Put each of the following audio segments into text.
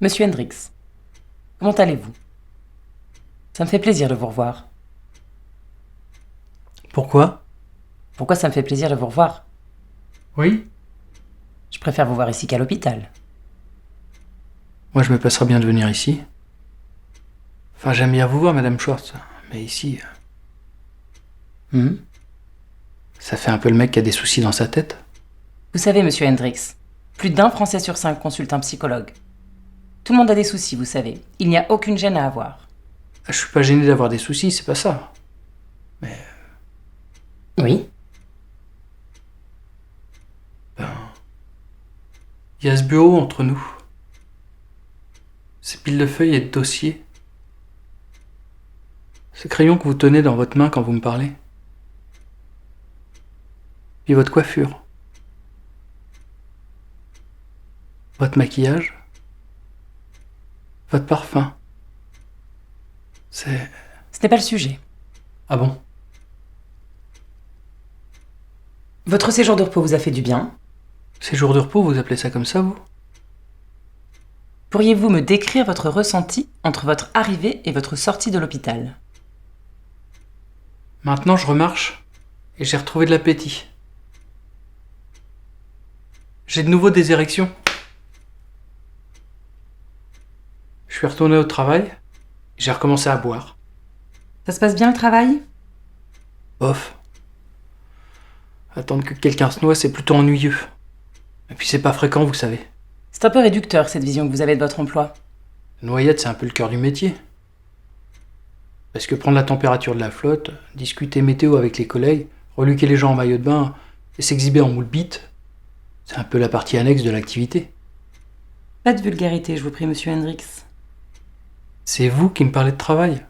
Monsieur Hendrix, comment allez-vous? Ça me fait plaisir de vous revoir. Pourquoi? Pourquoi ça me fait plaisir de vous revoir? Oui? Je préfère vous voir ici qu'à l'hôpital. Moi, je me passerais bien de venir ici. Enfin, j'aime bien vous voir, Madame Schwartz. Mais ici, Hmm. ça fait un peu le mec qui a des soucis dans sa tête. Vous savez, monsieur Hendrix, plus d'un Français sur 5 consulte un psychologue. Tout le monde a des soucis, vous savez. Il n'y a aucune gêne à avoir. Je suis pas gêné d'avoir des soucis, c'est pas ça. Oui? Il y a ce bureau entre nous. Ces piles de feuilles et de dossiers. Ce crayon que vous tenez dans votre main quand vous me parlez. Puis votre coiffure. Votre maquillage. Votre parfum. C'est... Ce n'est pas le sujet. Ah bon? Votre séjour de repos vous a fait du bien. Ces jours de repos, vous appelez ça comme ça, vous? Pourriez-vous me décrire votre ressenti entre votre arrivée et votre sortie de l'hôpital? Maintenant, je remarche et j'ai retrouvé de l'appétit. J'ai de nouveau des érections. Je suis retourné au travail et j'ai recommencé à boire. Ça se passe bien le travail? Bof. Attendre que quelqu'un se noie, c'est plutôt ennuyeux. Et puis c'est pas fréquent, vous savez. C'est un peu réducteur cette vision que vous avez de votre emploi. La noyade, c'est un peu le cœur du métier. Parce que prendre la température de la flotte, discuter météo avec les collègues, reluquer les gens en maillot de bain et s'exhiber en moule bite, c'est un peu la partie annexe de l'activité. Pas de vulgarité, je vous prie, monsieur Hendrix. C'est vous qui me parlez de travail.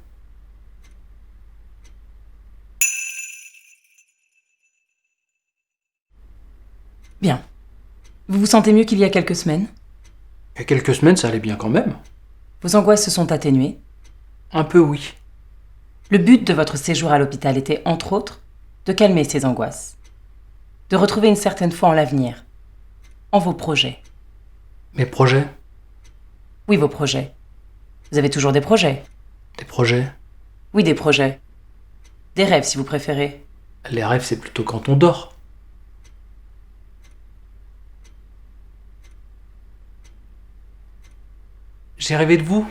Bien. Vous vous sentez mieux qu'il y a quelques semaines? Il y a quelques semaines, ça allait bien quand même. Vos angoisses se sont atténuées? Un peu oui. Le but de votre séjour à l'hôpital était, entre autres, de calmer ces angoisses. De retrouver une certaine foi en l'avenir. En vos projets. Mes projets? Oui, vos projets. Vous avez toujours des projets? Des projets? Oui, des projets. Des rêves, si vous préférez. Les rêves, c'est plutôt quand on dort. J'ai rêvé de vous,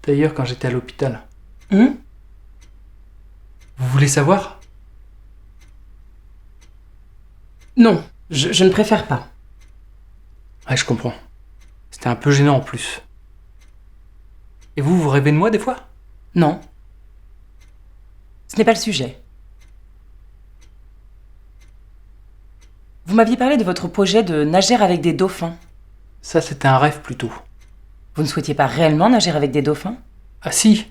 d'ailleurs, quand j'étais à l'hôpital. Hum? Vous voulez savoir? Non, je ne préfère pas. Ouais, je comprends. C'était un peu gênant en plus. Et vous, vous rêvez de moi des fois? Non. Ce n'est pas le sujet. Vous m'aviez parlé de votre projet de nager avec des dauphins. Ça, c'était un rêve plutôt. Vous ne souhaitiez pas réellement nager avec des dauphins? Ah si!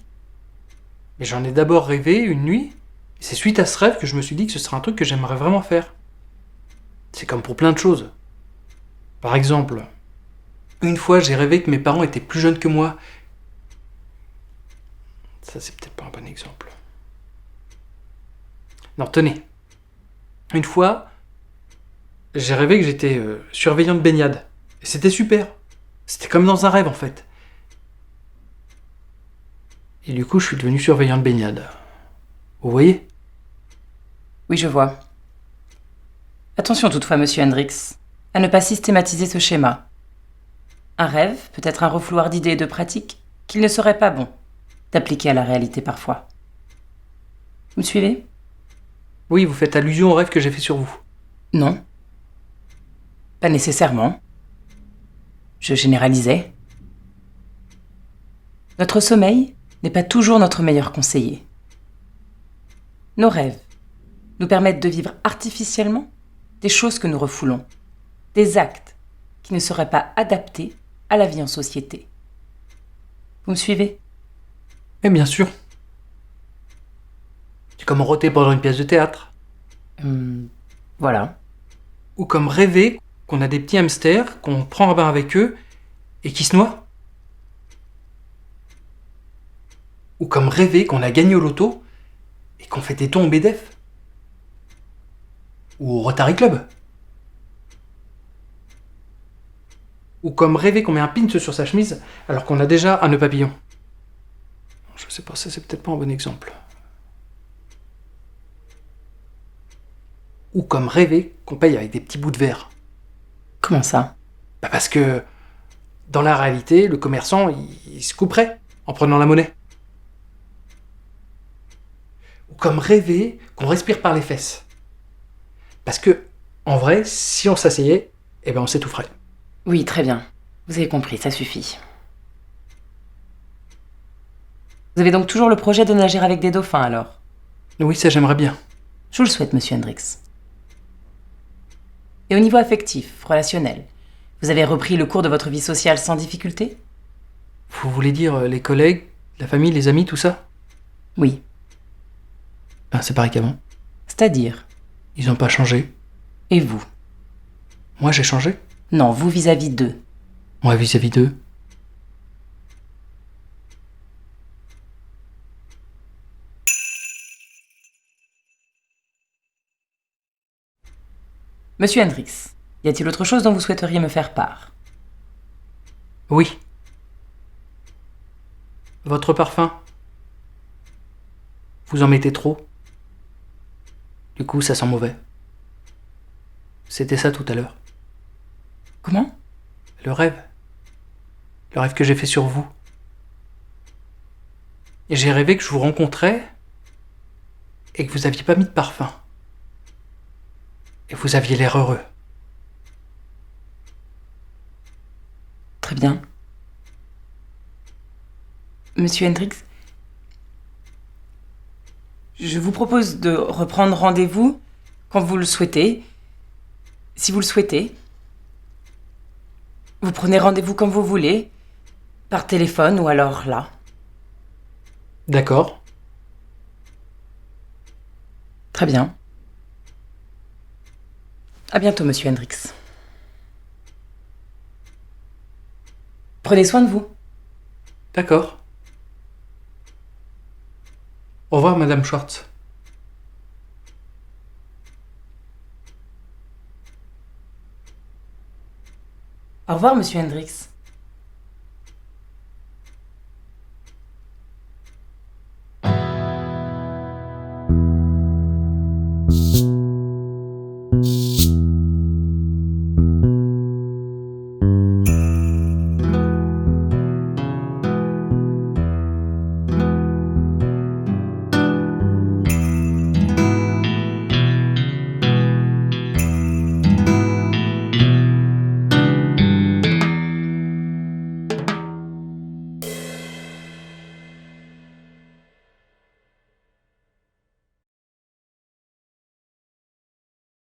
Mais j'en ai d'abord rêvé une nuit, et c'est suite à ce rêve que je me suis dit que ce serait un truc que j'aimerais vraiment faire. C'est comme pour plein de choses. Par exemple, une fois j'ai rêvé que mes parents étaient plus jeunes que moi. Ça, c'est peut-être pas un bon exemple. Non, tenez. Une fois, j'ai rêvé que j'étais surveillant de baignade. Et c'était super. C'était comme dans un rêve en fait. Et du coup, je suis devenu surveillant de baignade. Vous voyez? Oui, je vois. Attention toutefois, monsieur Hendrix, à ne pas systématiser ce schéma. Un rêve peut être un refouloir d'idées et de pratiques qu'il ne serait pas bon d'appliquer à la réalité parfois. Vous me suivez? Oui, vous faites allusion au rêve que j'ai fait sur vous. Non. Pas nécessairement. Je généralisais. Notre sommeil n'est pas toujours notre meilleur conseiller. Nos rêves nous permettent de vivre artificiellement des choses que nous refoulons, des actes qui ne seraient pas adaptés à la vie en société. Vous me suivez? Mais bien sûr. C'est comme rôter pendant une pièce de théâtre. Voilà. Ou comme rêver qu'on a des petits hamsters, qu'on prend un bain avec eux et qui se noient. Ou comme rêver qu'on a gagné au loto et qu'on fait des tons au BDF. Ou au Rotary Club. Ou comme rêver qu'on met un pins sur sa chemise alors qu'on a déjà un nœud papillon. Je sais pas, ça c'est peut-être pas un bon exemple. Ou comme rêver qu'on paye avec des petits bouts de verre. Comment ça? Parce que dans la réalité, le commerçant, il se couperait en prenant la monnaie. Ou comme rêver qu'on respire par les fesses. Parce que, en vrai, si on s'asseyait, eh ben on s'étoufferait. Oui, très bien. Vous avez compris, ça suffit. Vous avez donc toujours le projet de nager avec des dauphins, alors? Oui, ça j'aimerais bien. Je vous le souhaite, monsieur Hendrix. Et au niveau affectif, relationnel, vous avez repris le cours de votre vie sociale sans difficulté? Vous voulez dire les collègues, la famille, les amis, tout ça? Oui. Ben, c'est pareil qu'avant. C'est-à-dire? Ils n'ont pas changé. Et vous? Moi j'ai changé? Non, vous vis-à-vis d'eux. Moi vis-à-vis d'eux. Monsieur Hendrix, y a-t-il autre chose dont vous souhaiteriez me faire part? Oui. Votre parfum. Vous en mettez trop. Du coup, ça sent mauvais. C'était ça tout à l'heure. Comment? Le rêve. Le rêve que j'ai fait sur vous. Et j'ai rêvé que je vous rencontrais et que vous aviez pas mis de parfum. Et vous aviez l'air heureux. Très bien. Monsieur Hendrix, je vous propose de reprendre rendez-vous quand vous le souhaitez. Si vous le souhaitez. Vous prenez rendez-vous comme vous voulez, par téléphone ou alors là. D'accord. Très bien. À bientôt, monsieur Hendrix. Prenez soin de vous. D'accord. Au revoir, Madame Schwartz. Au revoir, monsieur Hendrix.